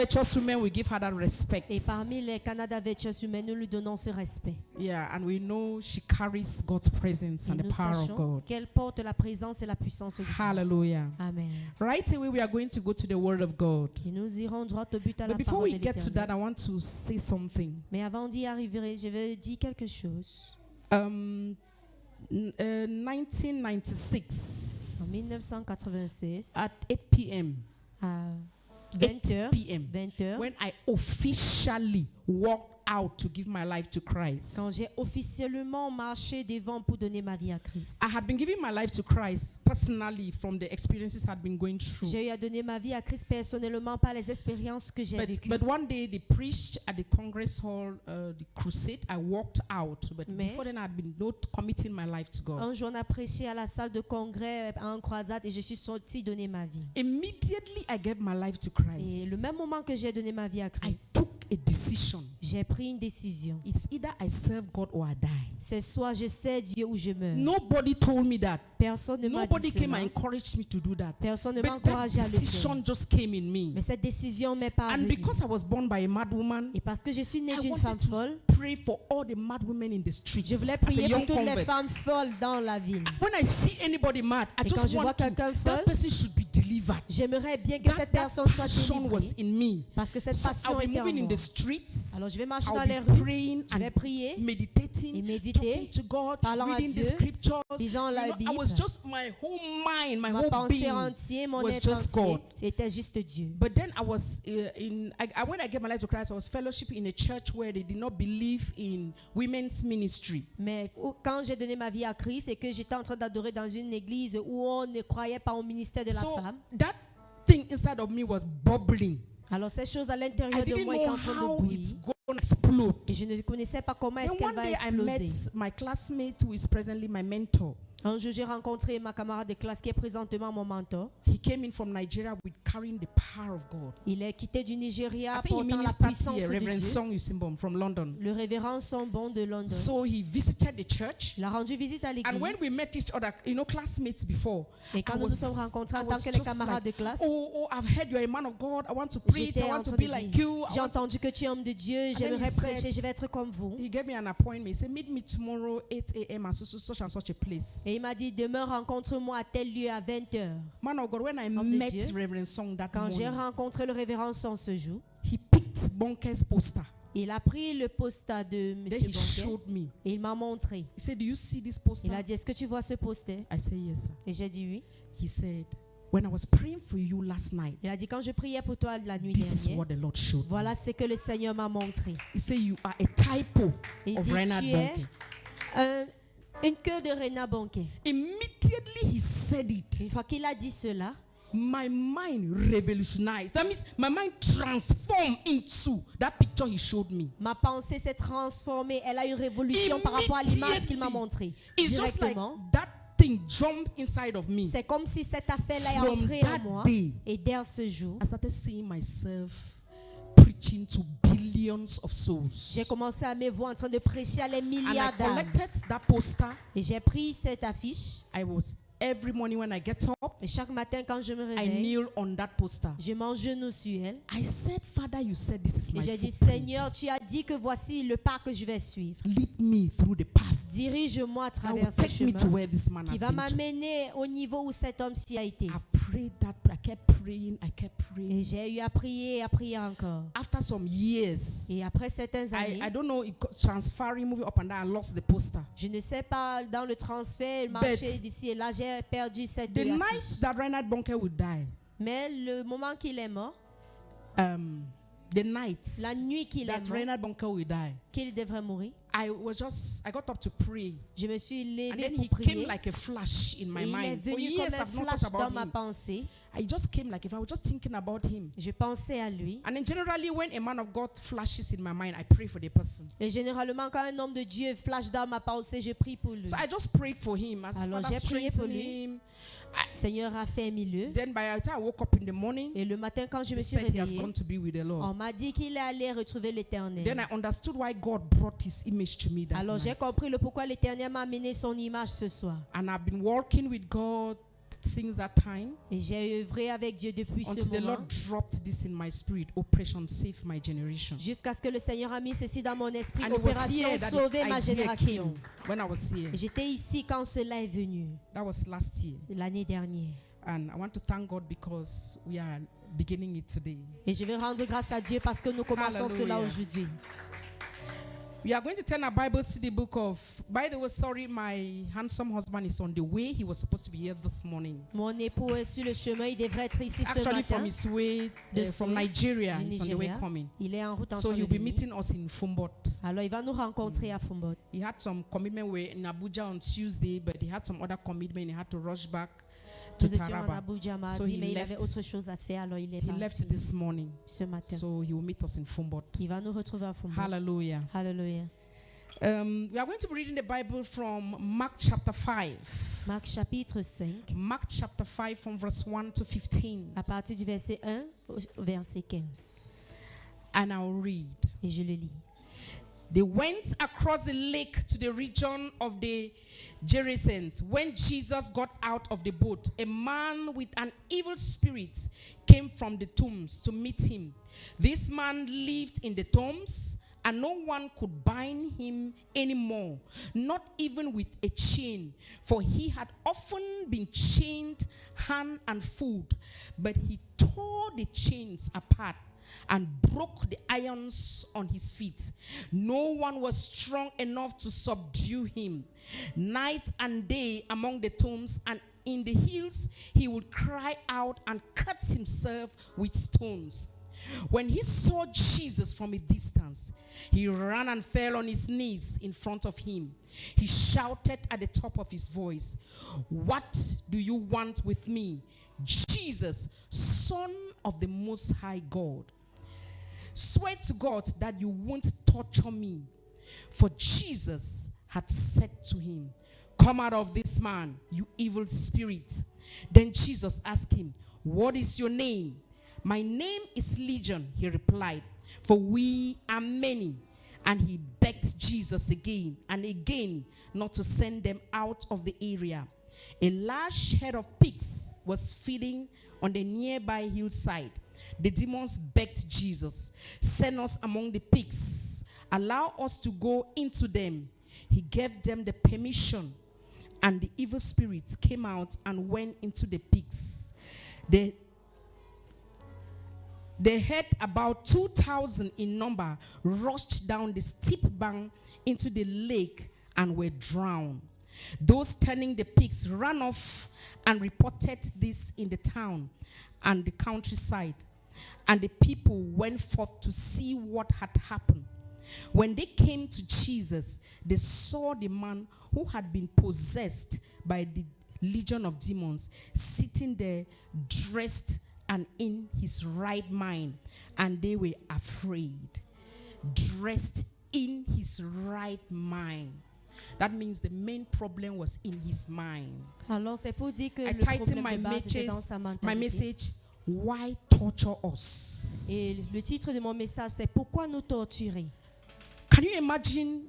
Virtuous Women, we give her that respect. Et parmi les Canada Virtuous Women, nous lui donnons ce respect. Yeah, and we know she carries God's presence Et and the nous power of sachons God. qu'elle porte la présence et la puissance de Dieu. Hallelujah. Amen. Right away, we are going to go to the Word of God. Et nous irons droit au but à la But before parole we de get to that, l'Éternel. I want to say something. Mais avant d'y arriver, je vais dire quelque chose. 1996 En 1986, at 8 p.m. à 8 20h, p.m. 20h, when I officially walked out to give my life to Christ. quand j'ai officiellement marché devant pour donner ma vie à Christ. I had been giving my life to Christ personally from the experiences I'd been going through. J'ai eu à donner ma vie à Christ personnellement par les expériences que j'ai vécues. But one day they preached at the Congress Hall, the crusade. I walked out. But Mais- before then, I'd been not committing my life to God. Un jour, on a prêché à la salle de congrès en croisade et je suis sortie donner ma vie. Immediately, I gave my life to Et Christ. le même moment que j'ai donné ma vie à I Christ, took a decision. j'ai pris une décision. It's either I serve God or I die. C'est soit je sais Dieu ou je meurs. Nobody told me that. Personne ne m'a Nobody dit came and cela. encouraged me to do that. Personne ne m'a But that encouragé à le faire. decision just came in me. Mais cette décision m'est And parvenue. because I was born by a mad woman, Et parce que je suis née I d'une wanted femme to folle, pray for all the mad women in the streets. je voulais As a prier pour young toutes les convert. femmes folles dans la ville. When I see anybody mad, I Et quand just je vois want to, quelqu'un that folle, person should be delivered. j'aimerais bien que That cette personne soit passion was délivrée. in me. Parce que cette So passion I'll be était en moving in moi. the streets. Alors je vais marcher I'll dans les be rues, praying je vais and prier et meditating, méditer, talking to God, parlant à reading the Dieu, scriptures. lisant la I Bible. was just my whole mind, my Ma whole pensée being entière, mon was être just entier, God. c'était juste Dieu. But then I was when I gave my life to Christ, I was fellowship in a church where they did not believe in women's ministry. Mais quand j'ai donné ma vie à Christ et que j'étais en train d'adorer dans une église où on ne croyait pas au ministère de la So femme, that thing inside of me was bubbling. alors ces choses à I l'intérieur de didn't moi étaient know en train de how bouillir. it's going to explode. Et je ne connaissais pas comment est-ce Then qu'elle one va day I met exploser. my classmate who is presently my mentor. Un jour, j'ai rencontré ma camarade de classe qui est présentement mon mentor. He came in from Nigeria with carrying the power of God. Il est quitté du I Nigeria think he portant la ministered puissance here, de Reverend Dieu. Song Yusimbom from London. Le révérend Sombon de London. So he visited the church. Il a rendu visite à And when we l'église. met each other, classmates before, Et quand I nous nous sommes rencontrés en I tant was que les just camarades like, de classe, oh, I've heard you're a man of God. I want to preach. j'étais I en want to train be de like dire, you. I j'ai want to-" entendu que tu es homme de Dieu, then j'aimerais he said- prêcher, je vais être comme vous. He gave me an appointment. He said, meet me tomorrow, 8 a.m. at such and such a place. Et il m'a dit, demain rencontre-moi à tel lieu à 20h. Man of God, when I Homme de met Dieu. Reverend Song that Quand j'ai morning, rencontré le révérend Son ce jour, he picked Bonke's poster. il a pris le poster de M. Then he Bonquet showed me. et il m'a montré. He said, do you see this poster? Il a dit, est-ce que tu vois ce poster? I said, yes, sir. Et j'ai dit oui. He said, when I was praying for you last night, Il a dit, quand je priais pour toi la nuit this is dernière, what the Lord showed me. voilà ce que le Seigneur m'a montré. He said, you are a typo Il of dit, Reinhard tu es Bonke. une queue de Reinhard Bonquet. Immediately he said it. Une fois qu'il a dit cela, My mind revolutionized. That means my mind transformed into that picture he showed me. ma pensée s'est transformée. Elle a eu une révolution par rapport à l'image qu'il m'a montrée. It's just like Directement, that thing jumped inside of me. c'est comme si cette affaire-là est From entrée en that moi. day, Et dès ce jour, I started seeing myself preaching to billions of souls. j'ai commencé à me voir en train de prêcher à les And I milliards d'âmes. collected that poster. Et j'ai pris cette affiche. I was every morning when I get up, Et chaque matin, quand je me I réveille, kneel on that poster. je m'agenouille sur elle. I said, Father, you said this is Et my j'ai dit, footprint. Seigneur, tu as dit que voici le pas que je vais suivre. Lead me through the path Dirige-moi à that travers will ce take me to chemin where this man qui has va been to. m'amener au niveau où cet homme s'y a été. I've prayed that. I kept praying. I kept Et praying. j'ai eu à prier encore. After some years, Et après certaines années, I don't know, transferring, moving up and down, I lost the poster. je ne sais pas, dans le transfert, le marché d'ici et là, j'ai perdu cette The deux night affiches. that Reinhard Bonke would die, Mais le moment qu'il est mort, the night la nuit qu'il that est mort, Reinhard Bonke will die, qu'il devrait mourir, I got up to pray. je me suis And levée then pour he prier. came like a flash in my Et il est mind. For venu years, comme un I've not flash thought dans about ma him. pensée. I just came like if I was just thinking about him. Je pensais à lui. And then generally, when a man of God flashes in my mind, I pray for the person. Et généralement, quand un homme de Dieu flash dans ma pensée, je prie pour lui. So I just prayed for him. As Alors, Father j'ai prié pour strengthened lui. him. Seigneur a fait milieu. Then by the time I woke up in the morning, Et le matin, quand je he me suis said he has réveillée, gone to be with the on Lord. m'a dit qu'il est allé retrouver l'Éternel. Then I understood why God brought his image to me that Alors j'ai night. compris le pourquoi l'Éternel m'a amené son image ce soir. And I've been walking with God since that time Et j'ai œuvré avec Dieu depuis ce until the moment. Lord dropped this in my spirit. Operation Save My Generation. Jusqu'à ce que le Seigneur a mis ceci dans mon esprit. And it was Opération here that Sauver the ma idea génération. came when I was here. Et j'étais ici quand cela est venu, That was last year. l'année dernière. And I want to thank God because we are beginning it today. Et je vais rendre grâce à Dieu parce que nous commençons cela Hallelujah. aujourd'hui. We are going to turn our Bibles to the book of, by the way, sorry, my handsome husband is on the way. He was supposed to be here this morning. Mon époux est sur le chemin, il devrait être ici ce Actually from matin. his way, De from souhait Nigeria. du He's on the way Nigeria. coming. Il est en route en So train de he'll be venir. meeting us in Fumbot. Alors il va nous rencontrer à Fumbot. He had some commitment in Abuja on Tuesday, but he had some other commitment. He had to rush back to Nous étions en Taraba. Abuja So mardi, he mais il left- avait autre chose à faire, alors il est He parti left this morning. ce matin. So he will meet us in Fumbot. Il va nous retrouver à Fumbot. Hallelujah. Alléluia. We are going to be reading the Bible from Mark chapter 5. Marc chapitre 5, Mark chapter 5 from verse 1 to 15. à partir du verset 1 au verset 15. And I'll read. Et je le lis. They went across the lake to the region of the Gerasenes. When Jesus got out of the boat, a man with an evil spirit came from the tombs to meet him. This man lived in the tombs, and no one could bind him anymore, not even with a chain, for he had often been chained hand and foot. But he tore the chains apart and broke the irons on his feet. No one was strong enough to subdue him. Night and day among the tombs and in the hills, he would cry out and cut himself with stones. When he saw Jesus from a distance, he ran and fell on his knees in front of him. He shouted at the top of his voice, "What do you want with me, Jesus, Son of the Most High God? Swear to God that you won't torture me." For Jesus had said to him, "Come out of this man, you evil spirit." Then Jesus asked him, "What is your name?" "My name is Legion," he replied, "for we are many." And he begged Jesus again and again not to send them out of the area. A large herd of pigs was feeding on the nearby hillside. The demons begged Jesus, "Send us among the pigs. Allow us to go into them." He gave them the permission, and the evil spirits came out and went into the pigs. They had about 2,000 in number, rushed down the steep bank into the lake and were drowned. Those tending the pigs ran off and reported this in the town and the countryside. And the people went forth to see what had happened. When they came to Jesus, they saw the man who had been possessed by the legion of demons sitting there, dressed and in his right mind, and they were afraid. Dressed in his right mind. That means the main problem was in his mind. Alors c'est pour dire que I le titled problème de base était dans sa my mentalité. message, "Why Torture Us?" Et le titre de mon message c'est Pourquoi nous torturer? Can you imagine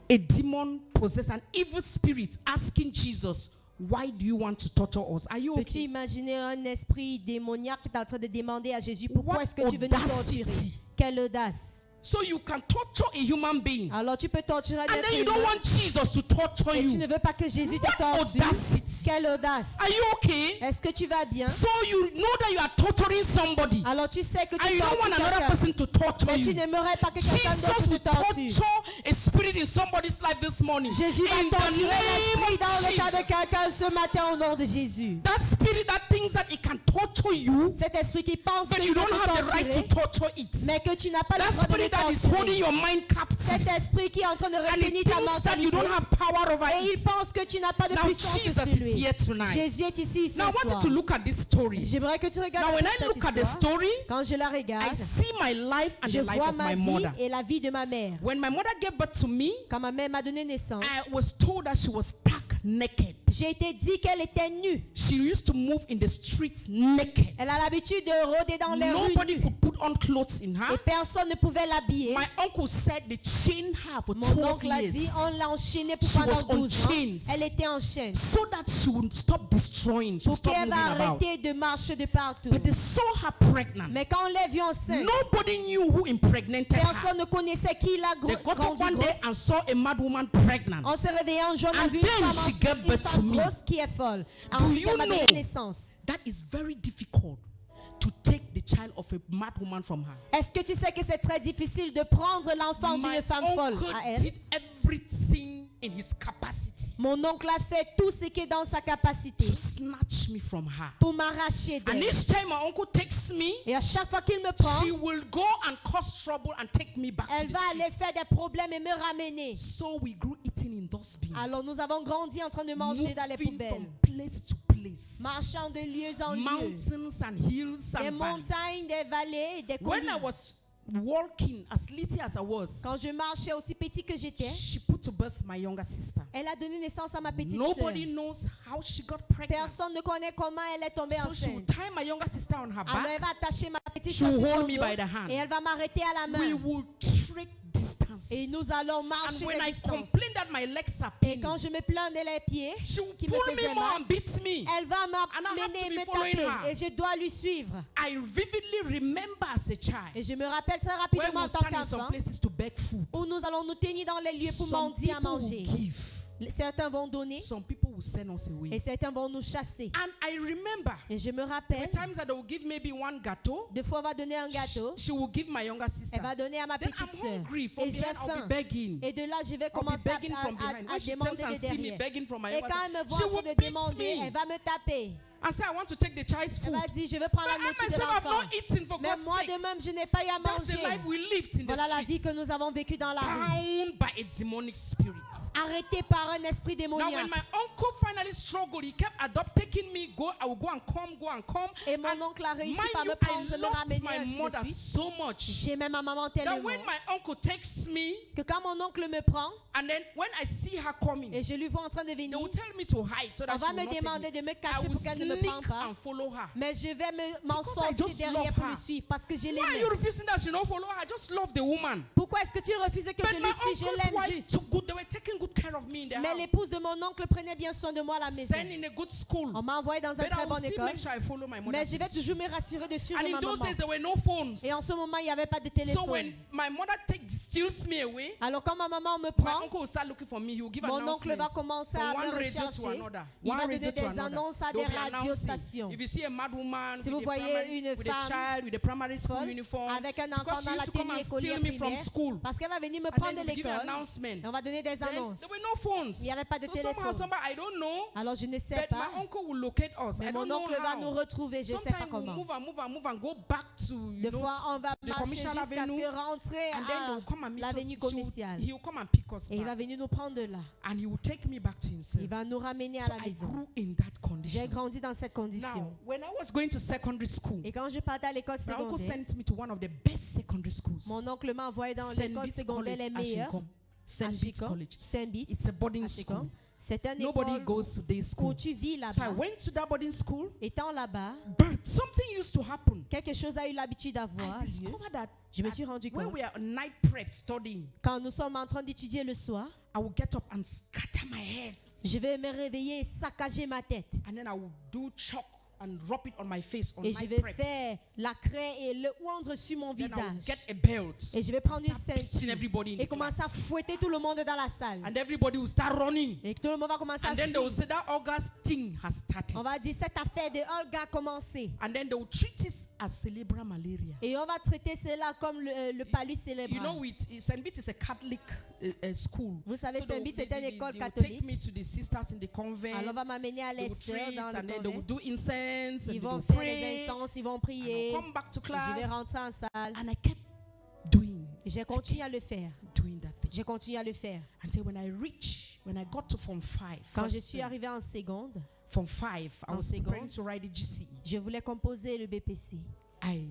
a demon possessed, an evil spirit asking Jesus, "Why do you want to torture us?" Are you Peux-tu okay? imaginer un esprit démoniaque qui est en train de demander à Jésus pourquoi What est-ce que tu veux nous audacity. torturer? Quelle audace! So you can torture a human being, Alors tu peux torturer un and être then you don't humain want Jesus to torture et tu you. ne veux pas que Jésus te What torture. audacity. Quelle audace! Are you okay? Est-ce que tu vas bien? So you know that you are torturing somebody, Alors tu sais que and tu you don't want tortures another quelqu'un, person to torture mais tu you. n'aimerais pas que quelqu'un d'autre Jesus te will torture. torture a spirit in somebody's life this morning. Jésus va In the torturer l'esprit name dans le cas de of Jesus. quelqu'un ce matin au nom de Jésus. That spirit that thinks that it can torture you, Cet esprit qui pense but qu'il you peut don't te have the right to torturer, torture it. mais que tu n'as pas le That droit de le spirit that is holding torturer. your mind captive, Cet esprit qui est en train de and retenir it ta thinks that you mentalité don't have power over et il it. pense que tu n'as pas de Now puissance Jesus sur is lui. here tonight. Jésus est ici ce Now I want soir. you to look at this story. J'aimerais que tu regardes Now when I cette look at the histoire. story, Quand je la I regarde, see my life and je the life vois of ma my vie mother. et la vie de ma mère. When my mother gave birth to me, Quand ma mère m'a donné naissance, I was told that she was stark naked. J'ai été dit qu'elle était nue. She used to move in the streets naked. Elle a l'habitude de rôder dans les rues Nobody nues. could put on clothes in her. Et personne ne pouvait l'habiller. My uncle said they chained her for Mon 12 oncle a dit, years on l'a enchaînée pour She was pendant on 12 ans. chains. Elle était en chaîne. so that she would stop destroying, she would Pour stop qu'elle moving va about. arrêter de marcher de partout. But they saw her pregnant. Mais quand on l'a vue enceinte, Nobody knew who impregnated her. personne ne connaissait qui l'a They got up grandi one day grosse. and saw a mad woman pregnant. On s'est réveillé un jour, on a And vu une then femme, she enceinte, gave une birth to femme me. grosse qui est folle. Do Ensuite, you elle m'a donné know naissance. that is very difficult to take the child of a mad woman from her? Est-ce que tu sais que c'est très difficile de prendre l'enfant My d'une femme folle uncle à elle? did everything in his capacity Mon oncle a fait tout ce qui est dans sa capacité to snatch me from her. pour m'arracher And d'elle. each time my uncle takes me, Et à chaque fois qu'il me prend, she will go and cause trouble and take me back elle to the va aller street. faire des problèmes et me ramener. So we grew eating in those bins, Alors nous avons grandi en train de manger dans les moving poubelles, from place to place, marchant de lieu en lieu, mountains and hills des and valleys. montagnes, des vallées, des When I collines. was walking, as little as I was, Quand je marchais aussi petit que j'étais, she put to birth my younger sister. elle a donné naissance à ma petite Nobody sœur. knows how she got pregnant. Personne ne connaît comment elle est tombée So she would enceinte. tie my younger sister on her Alors elle back. va attacher ma petite She sœur will sur hold son me dos by the hand. et elle va m'arrêter à la We main. will trek distances. Et nous allons And marcher when des I distances. complain that my legs are Et paining, quand je me plains de les pieds she will qui me pull me faisaient more mal, and beat me. elle va And I have m'amener to et be me following taper. her. Et je dois lui suivre. I vividly remember as a child Et je me rappelle très when rapidement we en tant stand in some qu'enfant places to beg food. où nous allons nous tenir dans les lieux pour Some mendier à people will manger. give. Certains vont donner Some people will send us et away. certains vont nous chasser. And I remember Et je me the rappelle, times that they will give maybe one gâteau. deux fois on va donner un gâteau, She will give my younger sister. elle va donner à ma Then petite I'm sœur. hungry. From Et j'ai behind, I'll be faim. begging. Et de là, je vais I'll be commencer begging from behind. à When she demander turns and de see me derrière. begging from my Et younger quand elle me sister, voit she en train will de beat demander, me elle va me taper. and say, I want to take the child's Elle food. va dire, je veux prendre But la I nourriture de myself have l'enfant. not eaten, for Mais God's moi sake. de même, je n'ai pas eu à That's the manger. life we lived in the Voilà la vie streets. que nous avons vécue dans la rue. Bound by a demonic spirit. Arrêté par un esprit Now, when démoniaque. my uncle finally struggled, he kept taking me. I will go and come. Et mon And oncle a réussi mind par you, me prendre, I me loved ramener my ainsi de mother suite. so much J'aimais ma maman that tellement when my uncle takes me, que quand mon oncle me prend and then when I see her coming, et je lui vois en train de they venir, will tell me to hide so on that she va will me not take demander me. de me I cacher will pour qu'elle ne me prenne sneak pas. and follow her. Mais je vais m'en Because I sortir just derrière love pour her. le suivre parce que je Why are l'aimais. you refusing that she don't follow her? I just love the woman. Pourquoi est-ce que tu refuses que But je my lui suis? Je uncle's l'aime wife juste. took good. They were taking good care of me in the Mais house. l'épouse de mon oncle prenait bien soin de moi à la maison. Send in a good school. On m'a envoyé dans une But I très will bonne still école. make sure I follow my mother. Mais je vais toujours me rassurer de suivre And in ma those maman. days, there were no phones. Et en ce moment, il n'y avait pas de So téléphone. when my mother steals me away, Alors quand ma maman me my prend, uncle will start looking for me. He will give mon oncle va announcements commencer from à one me radio to rechercher. another. Il One va radio donner to des another. annonces à They'll des be announcing. radiostations. If you see a mad woman Si with vous voyez une with a femme child with a primary school folle, uniform, avec un enfant because she dans la used to come tenue and steal écolière me from primaire, school. parce qu'elle va venir me And prendre then de they give an l'école, announcement. et on va donner des Then annonces. there were no phones. Il n'y avait pas de So somehow, téléphone. I don't know. Alors je ne sais But pas, my uncle will locate us. mais I mon don't know oncle va nous how. retrouver, je ne sais pas Sometimes we'll comment. move and go back to Des fois, on va the marcher commercial jusqu'à ce avenue. que rentrer And then they will come and à meet l'avenue us. commerciale. He will come and pick us Et il va back. venir nous prendre de là. And he will take me back to himself. Il va nous ramener à So la I maison. grew in that J'ai condition. grandi dans cette condition. Now, when I was going to secondary school, Et quand je partais à l'école my uncle secondaire, sent me to one of the best secondary schools. mon oncle m'a envoyé dans St. l'école Bede's secondaire College, les meilleures. Ashincombe. St. À Bede's Chico, College. Saint-Bit, It's a boarding à Chico. school. C'est une Nobody école goes to day où school. tu vis So I là-bas. went to that boarding school, Étant là-bas, but something used to happen. quelque chose a eu l'habitude d'avoir I lieu. discovered that Je me suis rendu when compte, we are on night prep studying, quand nous sommes en train d'étudier le soir, I will get up and scatter my head, je vais me réveiller et saccager ma tête. and then I will do chalk and rub it on my face on Et je night vais preps. faire la craie et le oindre sur mon Then I will visage. get a belt Et je vais prendre une start beating ceinture everybody in et the commencer à class. fouetter tout le monde dans la salle. And everybody will start running. Et tout le monde va commencer à And then they will fuir. say that August thing has started. On va dire cette affaire de Olga a commencé. And then they will treat it as cerebral malaria. Et on va traiter cela comme le palud You know, cérébral. St. Beat is a Catholic school. Vous savez, So Saint Beat, c'est une école they will catholique. take me to the sisters in the convent. Alors on va m'amener à They les will sœurs treat, dans and le then they will convent. do incense, and Ils they vont will faire pray. des incenses, ils vont And prier. I'll come back to Je vais class. rentrer en salle. And I kept doing J'ai continué à le faire. that thing. J'ai continué à le faire. Until when I got to Form 5. Quand je suis arrivée en seconde, Form 5, I En was seconde. preparing to write the GC. je voulais composer le BPC. I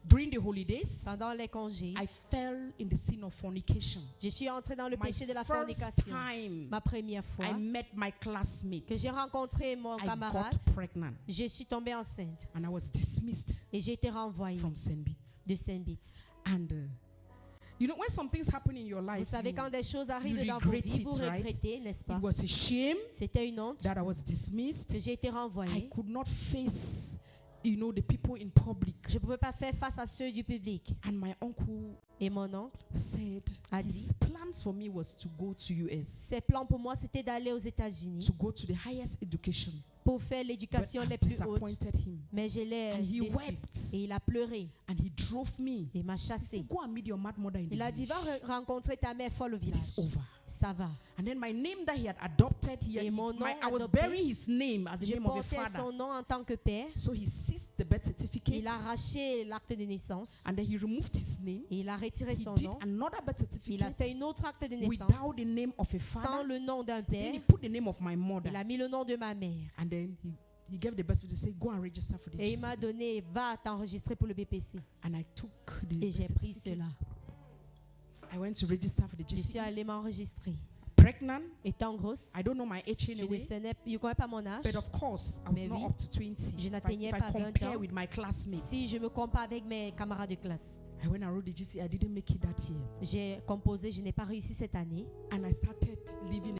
During the holidays, pendant les congés, I fell in the sin of fornication. je suis entrée dans le My péché de la first fornication. time Ma première fois I met my classmate, que j'ai rencontré mon I camarade, got pregnant je suis tombée enceinte and I was dismissed et j'ai été renvoyée from St. Beat. de Saint-Bitz. And you know, when some things happen in your Vous life, savez, quand des choses arrivent you dans vos regret vies, it, vous right? regrettez, n'est-ce pas? it was a shame C'était une honte that I was dismissed. que j'ai été I renvoyée. could not face, the people in public. Je ne pouvais pas faire face à ceux du public. And my uncle Et mon oncle said a his plans for me was to go to US, ses plans pour moi, c'était d'aller aux États-Unis to go to the highest education. pour faire But l'éducation I les plus hautes. disappointed him. Mais je l'ai And he déçu. wept. Et il a pleuré. And he drove me. Il m'a He said, chassé. go and meet your mad mother in the Il a dit, village. va rencontrer ta mère folle au It is village. over. Ça va. And then my name that he had adopted, Et mon nom I was adopté, bearing his name as the Je name of a portais father. son nom en tant que père. So he seized the birth certificate Il a arraché l'acte de naissance. and then he removed his name. Et il a retiré He son did nom. another birth Il a fait certificate une autre acte de naissance without the name of a sans father. le nom d'un Then père. he put the name of my mother. Il a mis le nom de ma mère. And then he gave the birth certificate to say, go and register for the Et il m'a GC. donné, va t'enregistrer pour le BPC. And I took the Et j'ai birth pris certificate. cela. I went to register for the Je suis GC. allée m'enregistrer. Pregnant. Étant grosse, I don't know my age je ne anyway. connais pas mon âge. But of course, I was Mais not oui, up to 20. je If n'atteignais I pas 20 compare ans. with my classmates. Si je me compare avec mes camarades de classe, I went and wrote the GC. I didn't make it that year. j'ai composé, je n'ai pas réussi cette année. And I started living